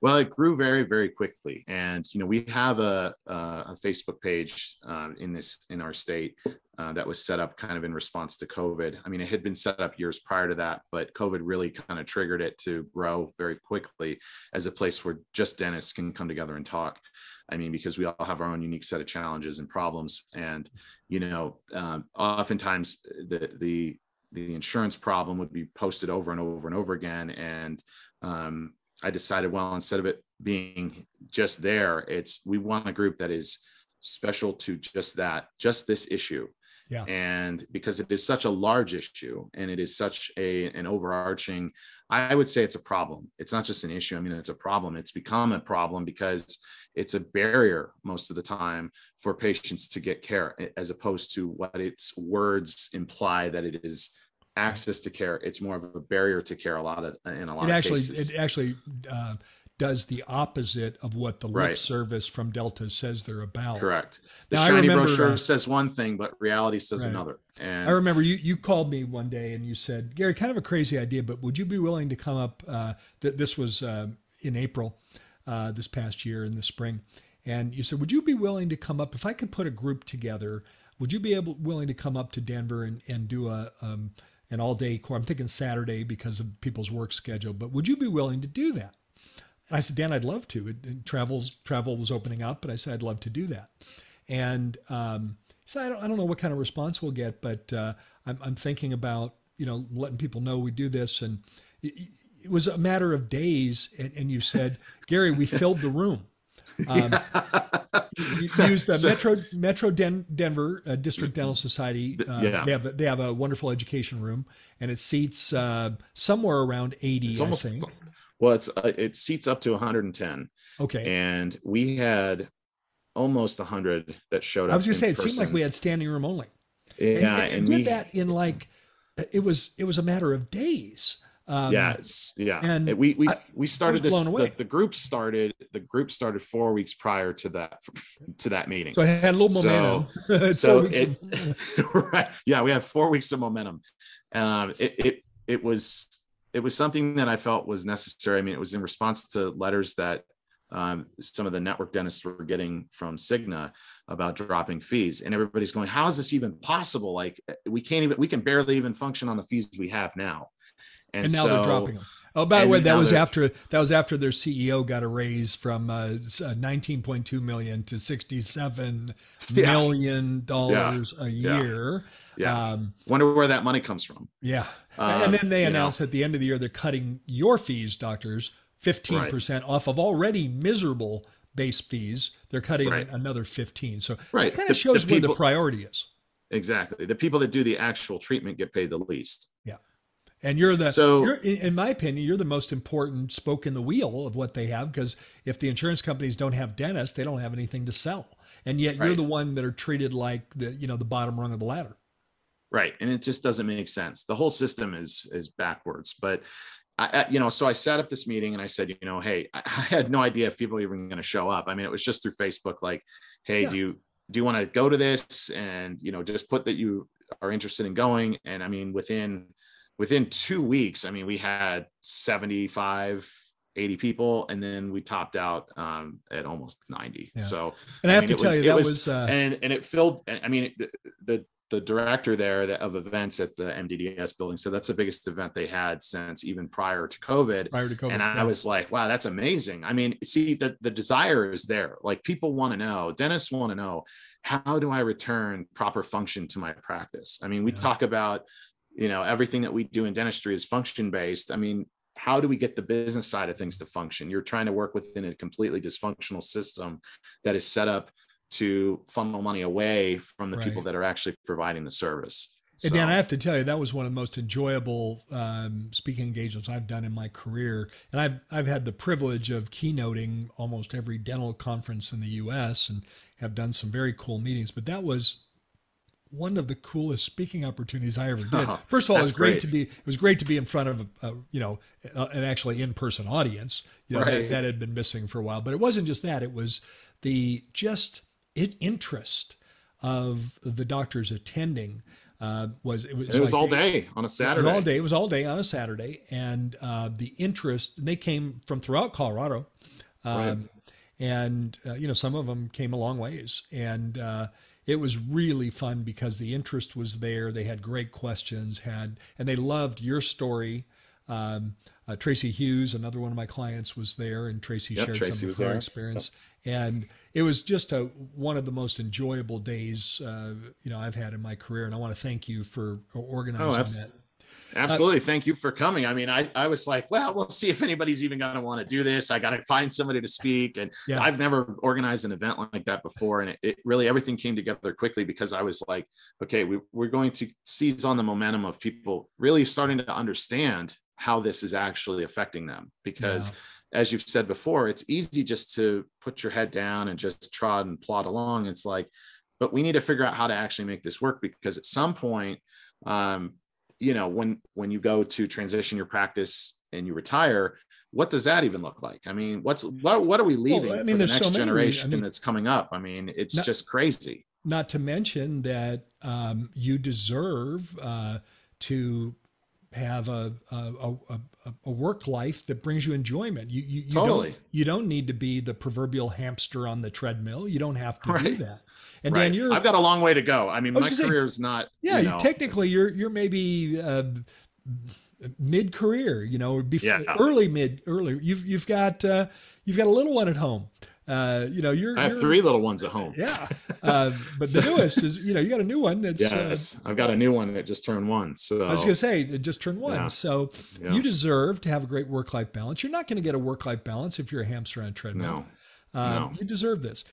Well, it grew very, very quickly. And, we have a Facebook page in our state that was set up kind of in response to COVID. I mean, it had been set up years prior to that, but COVID really kind of triggered it to grow very quickly as a place where just dentists can come together and talk. I mean, because we all have our own unique set of challenges and problems. And, oftentimes the insurance problem would be posted over and over and over again. And I decided, well, instead of it being just there, we want a group that is special to just this issue. Yeah. And because it is such a large issue and it is such an overarching, I would say it's a problem. It's not just an issue. I mean, it's a problem. It's become a problem because it's a barrier most of the time for patients to get care, as opposed to what its words imply that it is access to care. It's more of a barrier to care in a lot of cases. It actually does the opposite of what the lip service from Delta says they're about. Correct. The shiny brochure says one thing, but reality says another. And I remember you called me one day and you said, Gary, kind of a crazy idea, but would you be willing to come up? This was in April, this past year in the spring. And you said, would you be willing to come up? If I could put a group together, would you be willing to come up to Denver and do an all-day course? I'm thinking Saturday because of people's work schedule, but would you be willing to do that? And I said, Dan, I'd love to. Travel was opening up, but I said, I'd love to do that. And so I don't know what kind of response we'll get, but I'm thinking about, letting people know we do this. And it was a matter of days. And you said, Gary, we filled the room. You used the Metro Denver District Dental Society. They have a wonderful education room, and it seats somewhere around 80. I think. Well, it seats up to 110. Okay. And we had almost 100 that showed up. I was going to say, it seemed like we had standing room only. Yeah. And we did that in it was a matter of days. And we started this. The group started 4 weeks prior to that meeting. So it had a little momentum. Right. Yeah, we have 4 weeks of momentum. It was something that I felt was necessary. I mean, it was in response to letters that some of the network dentists were getting from Cigna about dropping fees, and everybody's going, "How is this even possible? Like, we can barely even function on the fees we have now." And now they're dropping them. Oh, by the way, that was after their CEO got a raise from $19.2 million to $67 million a year. Yeah. Wonder where that money comes from. Yeah. And then they announced at the end of the year, they're cutting your fees, doctors, 15% off of already miserable base fees. They're cutting another 15. So it kind of shows where the priority is. Exactly. The people that do the actual treatment get paid the least. Yeah. And in my opinion, you're the most important spoke in the wheel of what they have, because if the insurance companies don't have dentists, they don't have anything to sell. And yet you're the one that are treated like the bottom rung of the ladder. Right. And it just doesn't make sense. The whole system is backwards. But so I set up this meeting and I said, hey, I had no idea if people were even going to show up. I mean, it was just through Facebook, like, hey, do you want to go to this? And, just put that you are interested in going. And I mean, within 2 weeks, I mean, we had 75, 80 people, and then we topped out at almost 90. Yeah. So, and I have to tell you, that was and it filled. I mean, the director there of events at the MDDS building said that's the biggest event they had since even prior to COVID. And I was like, wow, that's amazing. I mean, see, the desire is there. Like, people want to know, dentists want to know, how do I return proper function to my practice? I mean, we talk about, everything that we do in dentistry is function based. I mean, how do we get the business side of things to function? You're trying to work within a completely dysfunctional system that is set up to funnel money away from the people that are actually providing the service. And Dan, I have to tell you, that was one of the most enjoyable speaking engagements I've done in my career. And I've had the privilege of keynoting almost every dental conference in the U.S. and have done some very cool meetings. But that was one of the coolest speaking opportunities I ever did. First of all, it was great to be in front of an actually in-person audience. That had been missing for a while. But it wasn't just that; it was the interest of the doctors attending. It was all day on a Saturday. All day. It was all day on a Saturday, and the interest. They came from throughout Colorado, Right. and some of them came a long ways, and it was really fun because the interest was there. They had great questions, and they loved your story. Tracy Hughes, another one of my clients, was there, and Tracy shared some of her experience. Yep. And it was just one of the most enjoyable days I've had in my career. And I want to thank you for organizing that. Absolutely. Thank you for coming. I mean, I was like, well, we'll see if anybody's even going to want to do this. I got to find somebody to speak. And I've never organized an event like that before. And it really, everything came together quickly because I was like, okay, we're going to seize on the momentum of people really starting to understand how this is actually affecting them. Because as you've said before, it's easy just to put your head down and just trot and plod along. It's like, but we need to figure out how to actually make this work, because at some point, when you go to transition your practice and you retire, what does that even look like? I mean, what are we leaving for the next generation that's coming up? I mean, it's just crazy. Not to mention that you deserve to have a work life that brings you enjoyment. You totally. You don't need to be the proverbial hamster on the treadmid. You don't have to do that. And Dan, I've got a long way to go. I mean, my career's not. Yeah, technically you're maybe mid-career. Early. You've got a little one at home. I have 3 little ones at home. Yeah. But the newest is, you got a new one that's. Yes. I've got a new one that just turned 1. So I was going to say, it just turned 1. Yeah. So you deserve to have a great work-life balance. You're not going to get a work-life balance if you're a hamster on a treadmill. No. You deserve this.